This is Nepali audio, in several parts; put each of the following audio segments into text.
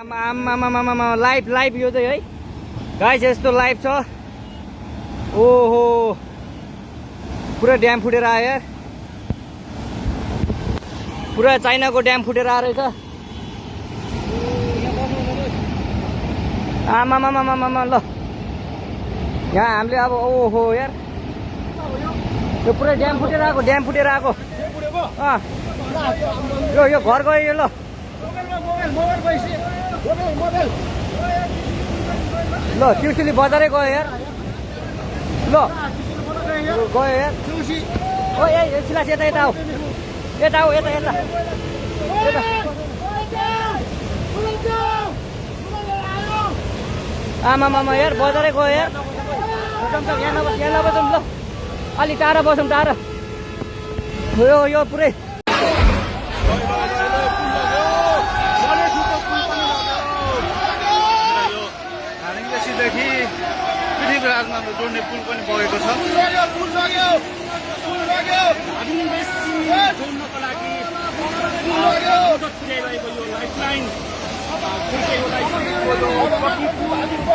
आमा लाइभ लाइभ यो चाहिँ है गाइस यस्तो लाइभ छ। ओहो पुरा ड्याम फुटेर आयो यार, पुरा चाइनाको ड्याम फुटेर आएर रहेछ। आमा ल यहाँ हामीले अब ओहो यार यो पुरै ड्याम फुटेर आएको, ड्याम फुटेर आएको। यो घर गयो यो। ल ल त्रिशुली बजारै गयो यार। ल गयो यार। ओ ए सिलास यता यता आऊ, यता आऊ, यता यता यता। आमा यार बजारै गयो यार। यहाँ नबसौँ ल, अलि टाढा बसौँ, टाढा। यो पुरै देखि पृथ्वीराजमा जोड्ने पुल पनि बगेको छ। जोड्नको लागि मद्दत पुर्याइरहेको यो लाइफलाइन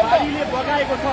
बाढीले बगाएको छ।